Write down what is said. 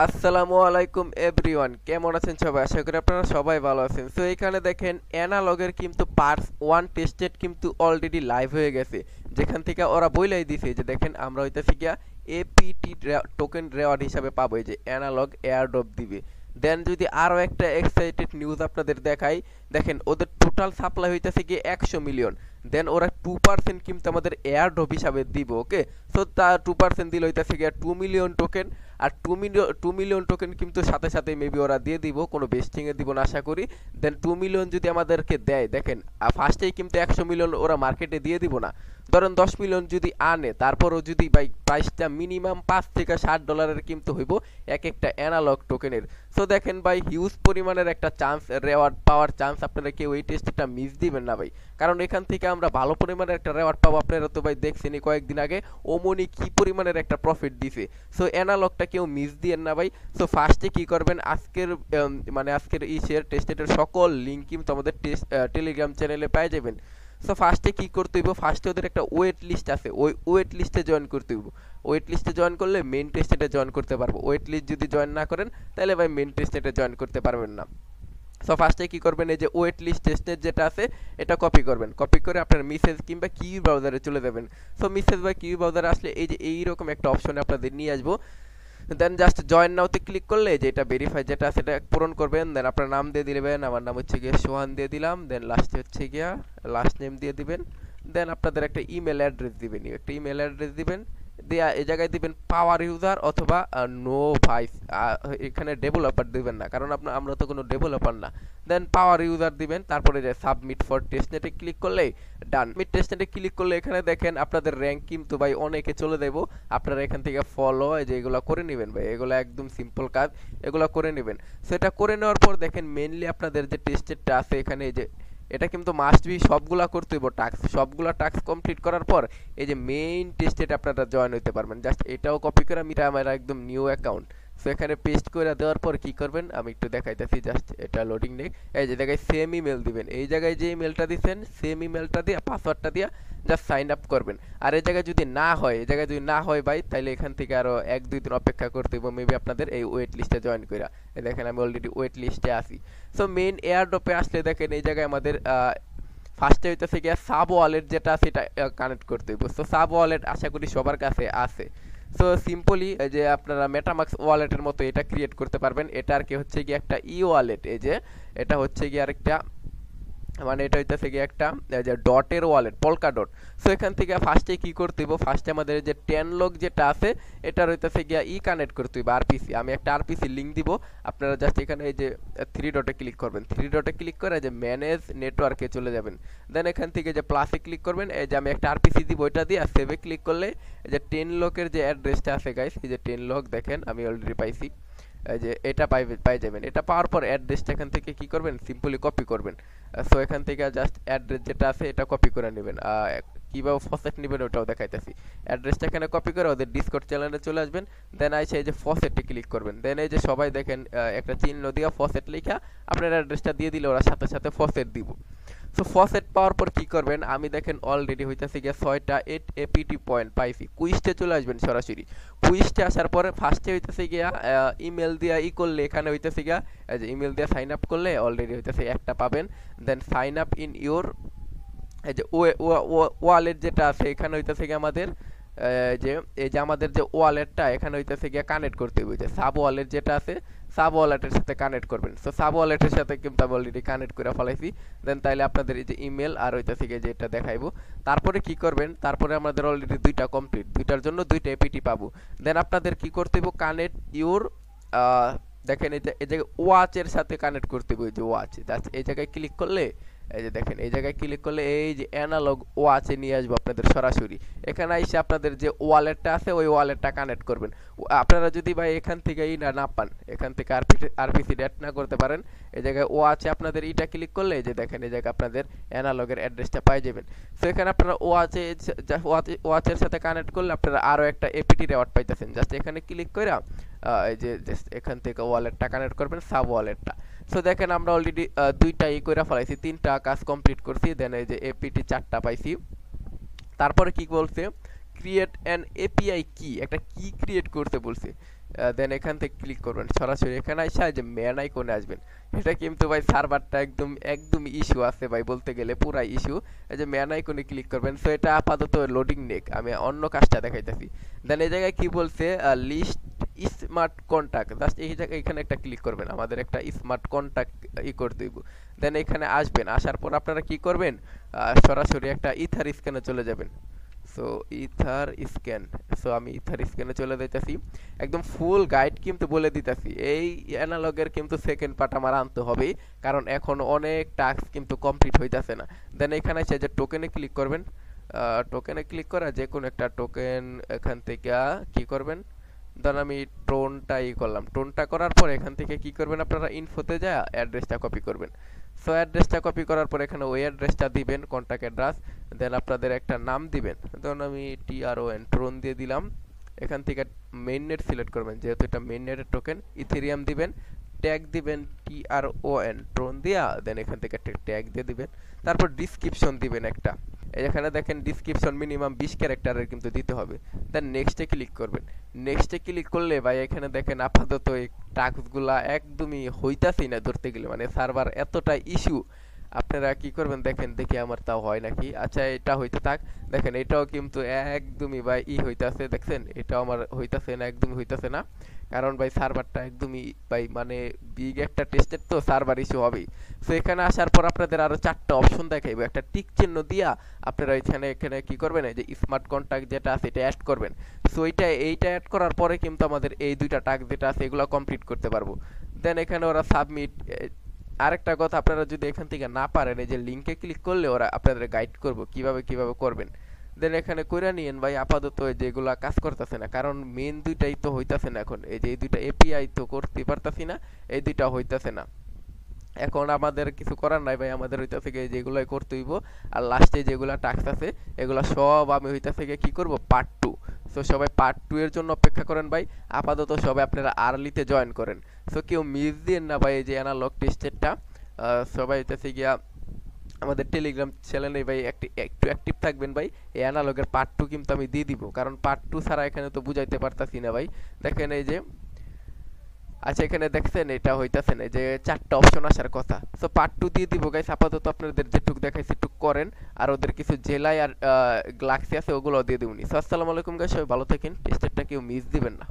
আসসালামু আলাইকুম এভরিওয়ান, কেমন আছেন সবাই? আশা করি আপনারা সবাই ভালো আছেন। সো এখানে দেখেন অ্যানালগের কিন্তু পার্টস 1 টেস্টেড কিন্তু অলরেডি লাইভ হয়ে গেছে, যেখান থেকে ওরা বইলাই দিছে যে দেখেন আমরা হইতাছি গিয়া এপিটি টোকেন রেওয়ার্ড হিসাবে পাবো, এই যে অ্যানালগ এয়ারড্রপ দিবে। দেন যদি আরও একটা এক্সাইটেড নিউজ আপনাদের দেখাই, দেখেন ওদের টোটাল সাপ্লাই হইতেছে গিয়ে 100 মিলিয়ন। দেন ওরা 2% কিন্তু আমাদের এয়ারড্রপ হিসাবে দিব। ওকে, সো তা 2% দিল হইতেছে গিয়ে 2 মিলিয়ন টোকেন। আর 2 মিলিয়ন টোকেন কিন্তু সাথে সাথে মেবি ওরা দিয়ে দিব, কোনো বেস্টিংয়ে দিব না আশা করি। দেন 2 মিলিয়ন যদি আমাদেরকে দেয়, দেখেন ফার্স্টেই কিন্তু 100 মিলিয়ন ওরা মার্কেটে দিয়ে দিব না, ধরেন 10 মিলিয়ন যদি আনে, তারপরও যদি বাই প্রাইসটা মিনিমাম $5 থেকে $60 কিন্তু হইব এক একটা অ্যানালগ টোকেনের। সো দেখেন ভাই, হিউজ পরিমাণের একটা চান্স, রেওয়ার্ড পাওয়ার চান্স। আপনারা কেউ এই টেস্টটা মিস দিবেন না ভাই, কারণ এখান থেকে আমরা ভালো পরিমাণের একটা রেওয়ার্ড পাবো। আপনারা তো ভাই দেখছেনই কয়েকদিন আগে ওমনি কি পরিমাণের একটা প্রফিট দিছে। সো অ্যানালগটা কেউ মিস দিয়েন না ভাই। সো ফার্স্টে কি করবেন, আজকের এই শেয়ার টেস্টের সকল লিঙ্ক কিন্তু আমাদের টেলিগ্রাম চ্যানেলে পেয়ে যাবেন। সো ফার্স্টে কি করতে হইব, ফার্স্টে ওদের একটা ওয়েট লিস্ট আছে, ওই ওয়েট লিস্টে জয়েন করতে হইব। ওয়েট লিস্টে জয়েন করলে মেন টেস্টে জয়েন করতে পারবো। ওয়েট লিস্ট যদি জয়েন না করেন, তাহলে ভাই মেন টেস্টে জয়েন করতে পারবেন না। সো ফার্স্টে কি করবেন, এই যে ওয়েট লিস্ট টেস্টের যেটা আছে এটা কপি করবেন। কপি করে আপনার মেসেজ কিংবা কিউ ব্রাউজারে চলে যাবেন। সো মেসেজ বা কিউ ব্রাউজারে আসলে এই যে এইরকম একটা অপশনে আপনাদের নিয়ে আসবো। দেন জাস্ট জয়েন নাওতে ক্লিক করলে যে এটা ভেরিফাই যেটা আছে এটা পূরণ করবেন। দেন আপনার নাম দিয়ে দিবেন, আমার নাম হচ্ছে গিয়ে সোহান দিয়ে দিলাম। দেন লাস্টে হচ্ছে গিয়া লাস্ট নেম দিয়ে দিবেন। দেন আপনাদের একটা ইমেল অ্যাড্রেস দিবেন, একটা ইমেল অ্যাড্রেস দিবেন। দেয়া এই জায়গায় দিবেন পাওয়ার ইউজার অথবা নো ভাইস। এখানে ডেভেলপার দিবেন না, কারণ আমরা তো কোনো ডেভেলপার না। দেন পাওয়ার ইউজার দিবেন, তারপরে যে সাবমিট ফর টেস্টনেটে ক্লিক করলে ডান। মিড টেস্টনেটে ক্লিক করলে এখানে দেখেন আপনাদের র্যাঙ্ক কিন্তু ভাই অনেকে চলে দেব। আপনারা এখান থেকে ফলো যে এগুলো করে নেবেন ভাই, এগুলো একদম সিম্পল কাজ, এগুলো করে নেবেন। সেটা করে নেওয়ার পর দেখেন মেইনলি আপনাদের যে টেস্টেডটা আছে এখানে, এই যে এটা কিন্তু মাস্ট বি সবগুলা করতে হইব টাস্ক। সবগুলা টাস্ক কমপ্লিট করার পর এই যে মেইন টেস্টেড আপনারা জয়েন হইতে পারবেন। জাস্ট এটাও কপি করে আমি আমার একদম নিউ অ্যাকাউন্ট, সো এখানে পেস্ট করে দেওয়ার পর কি করবেন আমি একটু দেখাইতেছি। জাস্ট এটা লোডিং নেক, এই যে জায়গায় সেম ইমেল দিবেন, এই জায়গায় যে ইমেলটা দিচ্ছেন সেম ইমেলটা দিয়ে পাসওয়ার্ডটা দিয়ে জাস্ট সাইন আপ করবেন। আর এই জায়গায় যদি না হয়, এই জায়গায় যদি না হয় ভাই, তাহলে এখান থেকে আরো 1-2 দিন অপেক্ষা করতে হবে মেবি আপনাদের এই ওয়েট লিস্টে জয়েন করা। দেখেন আমি অলরেডি ওয়েট লিস্টে আছি। সো মেইন এয়ারড্রপে আসলে দেখেন এই জায়গায় আমাদের ফার্স্টে হইতেছে গিয়া সাব ওয়ালেট যেটা সেটা কানেক্ট করতে হইব। সো সাব ওয়ালেট আশা করি সবার কাছে আছে। সো সিম্পলি যে আপনারা মেটামাক্স ওয়ালেটের মতো এটা ক্রিয়েট করতে পারবেন। এটা আর কি হচ্ছে গিয়ে একটা ই ওয়ালেট, এই যে এটা হচ্ছে গিয়ে আরেকটা, মানে এটা হইতেছে গিয়ে একটা যে ডটের ওয়ালেট, পলকা ডট। সো এখান থেকে ফার্স্টে কি করতে হইব, ফার্স্টে আমাদের যে 10 লগ যেটা আছে এটা হইতেছে গিয়া কানেক্ট করতে হইব আরপিসি। আমি একটা আরপিসি লিংক দিব, আপনারা জাস্ট এখানে এই যে 3 ডটে ক্লিক করবেন। 3 ডটে ক্লিক করে যে ম্যানেজ নেটওয়ার্কে চলে যাবেন। দেন এখান থেকে যে প্লাসে ক্লিক করবেন, এই যে আমি একটা আরপিসি দিব ওইটা দিয়ে সেভে ক্লিক করলে এই যে 10 লকের যে অ্যাড্রেসটা আছে গাইস, এই যে 10 লক দেখেন আমি অলরেডি পাইছি। এই যে এটা পাই যাবেন। এটা পাওয়ার পর অ্যাড্রেসটা এখান থেকে কি করবেন, সিম্পলি কপি করবেন। সো এখান থেকে জাস্ট অ্যাড্রেস যেটা আছে এটা কপি করে নেবেন। কিভাবে ফসেট নেবেন ওটাও দেখাইতেছি। অ্যাড্রেসটা এখানে কপি করে ওদের ডিসকর্ড চ্যানেলে চলে আসবেন। দেন আইসে এই যে ফসেটে ক্লিক করবেন। দেন এই যে সবাই দেখেন একটা চিহ্ন দিয়া ফসেট লেখা আপনার অ্যাড্রেসটা দিয়ে দিলে ওরা সাথে সাথে ফসেট দিব। সো ফসেট পাওয়ার পর কি করবেন, আমি দেখেন অলরেডি হইতেছে গিয়া 6টা 8 এপিটি পয়েন্ট পাইছি। কুইস্টে চলে আসবেন সরাসরি। কুইস্টে আসার পরে ফার্স্টে হইতেছে গিয়া ইমেল দিয়া করলে এখানে হইতেছে গিয়া যে ইমেল দিয়ে সাইন আপ করলে অলরেডি হইতেছে একটা পাবেন। দেন সাইন আপ ইন ইওর, এই যে ওয়ালেট যেটা আছে এখানে হইতেছে গিয়ে আমাদের যে এই যে আমাদের যে ওয়ালেটটা এখানে হইতেছে গিয়ে কানেক্ট করতে হবে। যে সাব ওয়ালেট যেটা আছে সাব ওয়ালেটের সাথে কানেক্ট করবেন। সো সাব ওয়ালেটের সাথে কিন্তু আমি অলরেডি কানেক্ট করে ফেলাইছি। দেন তাইলে আপনাদের এই যে ইমেল আর হইতেছে গিয়ে যেটা দেখাইবো। তারপরে কি করবেন, তারপরে আমাদের অলরেডি দুইটা কমপ্লিট, দুইটার জন্য দুইটা এপিটি পাবো। দেন আপনাদের কি করতে হবে, কানেক্ট ইউর, দেখেন এই জায়গায় ওয়াচের সাথে কানেক্ট করতে হবে। যে ওয়াচ জাস্ট এই জায়গায় ক্লিক করলে এই যে দেখেন এই জায়গায় ক্লিক করলে এই যে অ্যানালগ ওয়াচে নিয়ে আসবো আপনাদের সরাসরি। এখানে এসে আপনাদের যে ওয়ালেটটা আছে ওই ওয়ালেটটা কানেক্ট করবেন। আপনারা যদি ভাই এখান থেকে না পান, এখান থেকে আরপিসি অ্যাড না করতে পারেন, এই জায়গায় ওয়াচে আপনাদের ইটা ক্লিক করলে এই যে দেখেন এই জায়গায় আপনাদের অ্যানালগের অ্যাড্রেসটা পাই যাবেন। সো এখানে আপনারা ওয়াচের সাথে কানেক্ট করলে আপনারা আরও একটা এপিটি রেওয়ার্ড পাইতেছেন। জাস্ট এখানে ক্লিক করে এই যে এখান থেকে ওয়ালেটটা কানেক্ট করবেন, সাব ওয়ালেটটা। সো দেখেন আমরা অলরেডি দুইটা করে ফেলাইছি, 3টা কাজ কমপ্লিট করছি। দেন এই যে এপিটি 4টা পাইছি। তারপরে কি বলছে, ক্রিয়েট অ্যান এপিআই কি, একটা কি ক্রিয়েট করতে বলছে। দেন এখান থেকে ক্লিক করবেন সরাসরি এখানে এসে যে ম্যান আইকনে আসবেন। এটা কিন্তু ভাই সার্ভারটা একদম ইস্যু আছে ভাই, বলতে গেলে পুরা ইস্যু। এই যে ম্যান আইকনে ক্লিক করবেন। সো এটা আপাতত লোডিং নেক, আমি অন্য কাজটা দেখাইতেছি। দেন এই জায়গায় কি বলছে, লিস্ট স্মার্ট কন্টাক্ট, জাস্ট এই জায়গায় এখানে একটা ক্লিক করবেন, আমাদের একটা স্মার্ট কন্টাক্ট করে দিব। দেন এখানে আসবেন, আসার পর আপনারা কি করবেন, সরাসরি একটা ইথার স্ক্যানে চলে যাবেন। সো ইথার স্ক্যান, সো আমি ইথার স্ক্যানে চলে যাইতাছি। একদম ফুল গাইড কিন্তু বলে দিতেছি, এই অ্যানালগের কিন্তু সেকেন্ড পার্ট আমার আনতে হবে, কারণ এখন অনেক টাস্ক কিন্তু কমপ্লিট হইতাছে না। দেন এখানে এসে যে টোকেনে ক্লিক করবেন, টোকেনে ক্লিক করা যে কোনো একটা টোকেন এখান থেকে কি করবেন, ধরুন আমি টোনটা করলাম, টোনটা করার পর এখান থেকে কি করবেন, আপনারা ইনফোতে যায় অ্যাড্রেসটা কপি করবেন। সো অ্যাড্রেসটা কপি করার পর এখানে ওই অ্যাড্রেসটা দিবেন, কন্ট্যাক্ট অ্যাড্রেস। দেন আপনাদের একটা নাম দিবেন, ধরুন আমি TRON ট্রোন দিয়ে দিলাম। এখান থেকে মেইন নেট সিলেক্ট করবেন, যেহেতু এটা মেইন নেটের টোকেন। ইথেরিয়াম দিবেন, ট্যাগ দিবেন TRON ট্রোন দিয়া, দেন এখান থেকে একটা ট্যাগ দিয়ে দিবেন। তারপর ডিসক্রিপশন দিবেন একটা, এখানে দেখেন ডিসক্রিপশন মিনিমাম 20 ক্যারেক্টারের কিন্তু দিতে হবে। দেন নেক্সটে ক্লিক করবেন। নেক্সটে ক্লিক করলে ভাই এখানে দেখেন আপাতত এই টাস্কগুলা একদমই হইতাছেই না ধরতে গেলে, মানে সার্ভার এতটা ইস্যু। আপনারা কি করবেন দেখেন, দেখি আমার তাও হয় নাকি। আচ্ছা এটা হইতে থাক। দেখেন এটাও কিন্তু একদমই ভাই হইতাছে, দেখছেন এটাও আমার হইতাছে না, একদমই হইতাছে না। কারণ ভাই সার্ভারটা একদমই ভাই মানে বিগ একটা টেস্টের তো সার্ভার ইস্যু হবেই। সো এখানে আসার পর আপনাদের আরো 4টা অপশন দেখাইবে, একটা টিক চিহ্ন দিয়া আপনারা এখানে কি করবেন, এই যে স্মার্ট কন্টাক্ট যেটা আছে এটা অ্যাড করবেন। সো এইটা অ্যাড করার পরে কিন্তু আমাদের এই দুইটা টাস্ক যেটা আছে এগুলো কমপ্লিট করতে পারবো। দেন এখানে ওরা সাবমিট। আরেকটা কথা, আপনারা যদি এখান থেকে না পারেন, এই যে লিংকে ক্লিক করলে ওরা আপনাদের গাইড করবো কিভাবে করবেন। দেন এখানে কইরা নিয়েন ভাই, আপাতত যেগুলা কাজ করতেছে না, কারণ মেন দুইটাই তো হইতাছে না এখন। এই যে এই দুইটা এপিআই তো করতে পারতাছি না, এই দুইটা হইতাছে না। এখন আমাদের কিছু করার নাই ভাই, আমাদের হইতাছে গিয়ে যেগুলাই করতে হইব। আর লাস্টে যেগুলা টাস্ক আছে এগুলা সব আমি হইতাছে গিয়ে কি করব, পার্ট 2। সো সবাই পার্ট 2 এর জন্য অপেক্ষা করেন ভাই। আপাতত সবাই আপনারা আর্লিতে জয়েন করেন। সো কেউ মিস দিন না ভাই, এই যে অ্যানালগ টেস্টেরটা সবাই হইতাছে গিয়া আমাদের টেলিগ্রাম চ্যানেলে ভাই একটু অ্যাক্টিভ থাকবেন ভাই। এই অ্যানালগের পার্ট 2 কিন্তু আমি দিয়ে দিব, কারণ পার্ট 2 ছাড়া এখানে তো বুঝাইতে পারতাছি না ভাই। দেখেন এই যে, আচ্ছা এখানে দেখছেন এটা হইতাছে না, যে 4টা অপশন আসার কথা। সো পার্ট 2 দিয়ে দিব গাইস। আপাতত আপনাদের যেটুক দেখাইছে একটু করেন, আর ওদের কিছু জেলায় আর গ্লাক্সি আছে ওগুলো দিয়ে দিবনি। সো আসসালামু আলাইকুম গাইস, সবাই ভালো থাকেন, টেস্টেরটা কেউ মিস দিবেন না।